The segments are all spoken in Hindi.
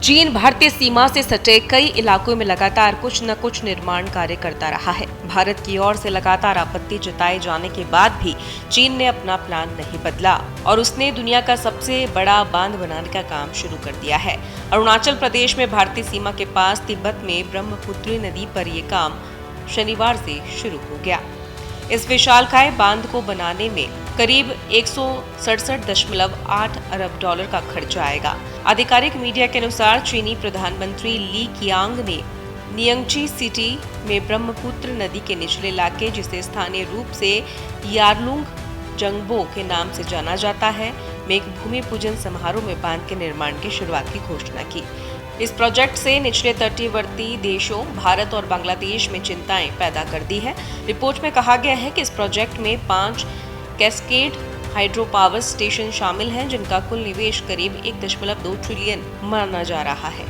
चीन भारतीय सीमा से सटे कई इलाकों में लगातार कुछ न कुछ निर्माण कार्य करता रहा है। भारत की ओर से लगातार आपत्ति जताए जाने के बाद भी चीन ने अपना प्लान नहीं बदला और उसने दुनिया का सबसे बड़ा बांध बनाने का काम शुरू कर दिया है। अरुणाचल प्रदेश में भारतीय सीमा के पास तिब्बत में ब्रह्मपुत्री नदी पर ये काम शनिवार से शुरू हो गया। इस विशालकाय बांध को बनाने में करीब 167.8 अरब डॉलर का खर्च आएगा। आधिकारिक मीडिया के अनुसार चीनी प्रधानमंत्री ली कियांग ने नियंगची सिटी में ब्रह्मपुत्र नदी के निचले इलाके, जिसे स्थानीय रूप से यारलुंग जंगबो के नाम से जाना जाता है, में एक भूमि पूजन समारोह में बांध के निर्माण की शुरुआत की घोषणा की। इस प्रोजेक्ट से निचले तटवर्ती देशों भारत और बांग्लादेश में चिंताएं पैदा कर दी है। रिपोर्ट में कहा गया है कि इस प्रोजेक्ट में 5 कैस्केड हाइड्रो पावर स्टेशन शामिल हैं, जिनका कुल निवेश करीब 1.2 ट्रिलियन माना जा रहा है।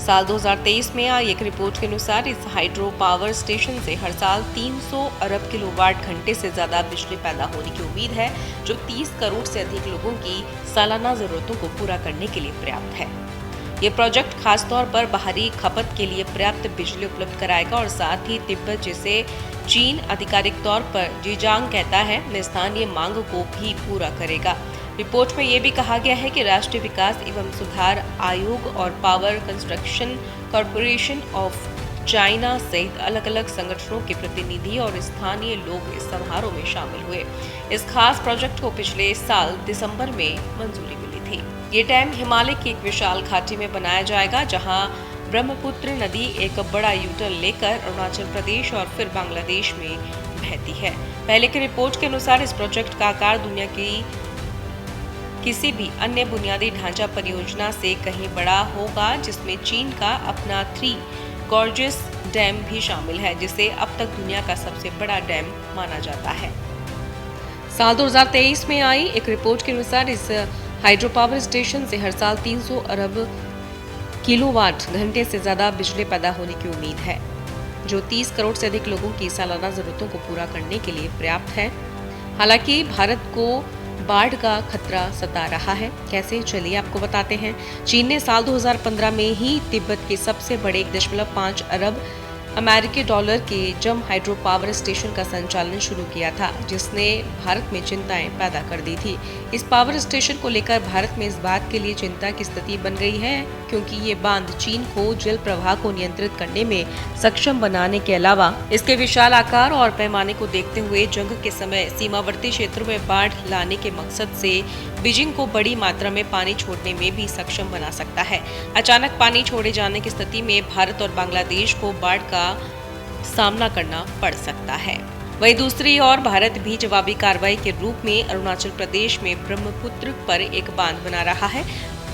साल 2023 में आई एक रिपोर्ट के अनुसार इस हाइड्रो पावर स्टेशन से हर साल 300 अरब किलोवाट घंटे से ज्यादा बिजली पैदा होने की उम्मीद है, जो 30 करोड़ से अधिक लोगों की सालाना जरूरतों को पूरा करने के लिए पर्याप्त है। ये प्रोजेक्ट खासतौर पर बाहरी खपत के लिए पर्याप्त बिजली उपलब्ध कराएगा और साथ ही तिब्बत, जिसे चीन आधिकारिक तौर पर जीजांग कहता है, में स्थानीय मांग को भी पूरा करेगा। रिपोर्ट में ये भी कहा गया है कि राष्ट्रीय विकास एवं सुधार आयोग और power construction corporation of China सहित अलग अलग संगठनों के प्रतिनिधि और स्थानीय लोग इस समारोह में शामिल हुए। इस खास प्रोजेक्ट को पिछले साल दिसंबर में मंजूरी मिली थी। ये डैम हिमालय की एक विशाल घाटी में बनाया जाएगा, जहां ब्रह्मपुत्र नदी एक बड़ा यूटर्न लेकर अरुणाचल प्रदेश और फिर बांग्लादेश में बहती है। पहले की रिपोर्ट के अनुसार इस प्रोजेक्ट का आकार दुनिया की किसी भी अन्य बुनियादी ढांचा परियोजना से कहीं बड़ा होगा, जिसमें चीन का अपना 3 गॉर्जियस डैम भी शामिल है, जिसे अब तक दुनिया का सबसे बड़ा डैम माना जाता है। साल 2023 में आई एक रिपोर्ट के अनुसार इस हाइड्रो पावर स्टेशन से हर साल 300 अरब किलोवाट घंटे से ज्यादा बिजली पैदा होने की उम्मीद है, जो 30 करोड़ से अधिक लोगों की सालाना जरूरतों को पूरा करने के लिए पर्याप्त है। हालांकि भारत को बाढ़ का खतरा सता रहा है। कैसे, चलिए आपको बताते हैं। चीन ने साल 2015 में ही तिब्बत के सबसे बड़े 1.5 अरब अमेरिकी डॉलर के जम हाइड्रो पावर स्टेशन का संचालन शुरू किया था, जिसने भारत में चिंताएं पैदा कर दी थी। इस पावर स्टेशन को लेकर भारत में इस बात के लिए चिंता की स्थिति बन गई है, क्योंकि ये बांध चीन को जल प्रवाह को नियंत्रित करने में सक्षम बनाने के अलावा इसके विशाल आकार और पैमाने को देखते हुए जंग के समय सीमावर्ती क्षेत्रों में बाढ़ लाने के मकसद से बीजिंग को बड़ी मात्रा में पानी छोड़ने में भी सक्षम बना सकता है। अचानक पानी छोड़े जाने की स्थिति में भारत और बांग्लादेश को बाढ़ का सामना करना पड़ सकता है। वहीं दूसरी ओर भारत भी जवाबी कार्रवाई के रूप में अरुणाचल प्रदेश में ब्रह्मपुत्र पर एक बांध बना रहा है।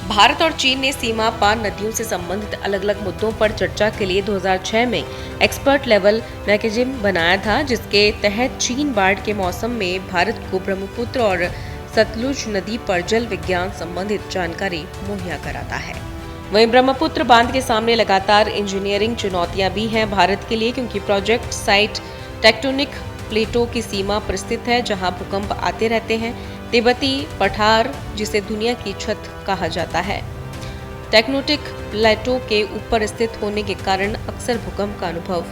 भारत और चीन ने सीमा पार नदियों से संबंधित अलग अलग मुद्दों पर चर्चा के लिए 2006 में एक्सपर्ट लेवल मैकेनिज्म बनाया था, जिसके तहत चीन बाढ़ के मौसम में भारत को ब्रह्मपुत्र और सतलुज नदी पर जल विज्ञान संबंधित जानकारी मुहैया कराता है। वहीं ब्रह्मपुत्र बांध के सामने लगातार इंजीनियरिंग चुनौतियां भी हैं भारत के लिए, क्योंकि प्रोजेक्ट साइट टेक्टोनिक प्लेटों की सीमा पर स्थित है, जहां भूकंप आते रहते हैं। तिब्बती पठार, जिसे दुनिया की छत कहा जाता है, टेक्टोनिक प्लेटों के ऊपर स्थित होने के कारण अक्सर भूकंप का अनुभव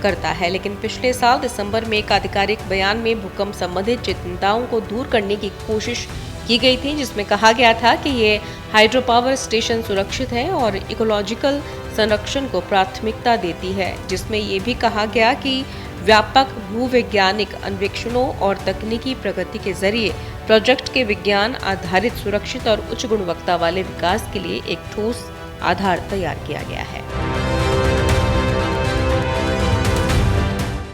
करता है। लेकिन पिछले साल दिसंबर में एक आधिकारिक बयान में भूकंप संबंधित चिंताओं को दूर करने की कोशिश की गई थी, जिसमें कहा गया था कि ये हाइड्रो पावर स्टेशन सुरक्षित है और इकोलॉजिकल संरक्षण को प्राथमिकता देती है, जिसमें ये भी कहा गया कि व्यापक भूवैज्ञानिक अन्वेषणों और तकनीकी प्रगति के जरिए प्रोजेक्ट के विज्ञान आधारित सुरक्षित और उच्च गुणवत्ता वाले विकास के लिए एक ठोस आधार तैयार किया गया है।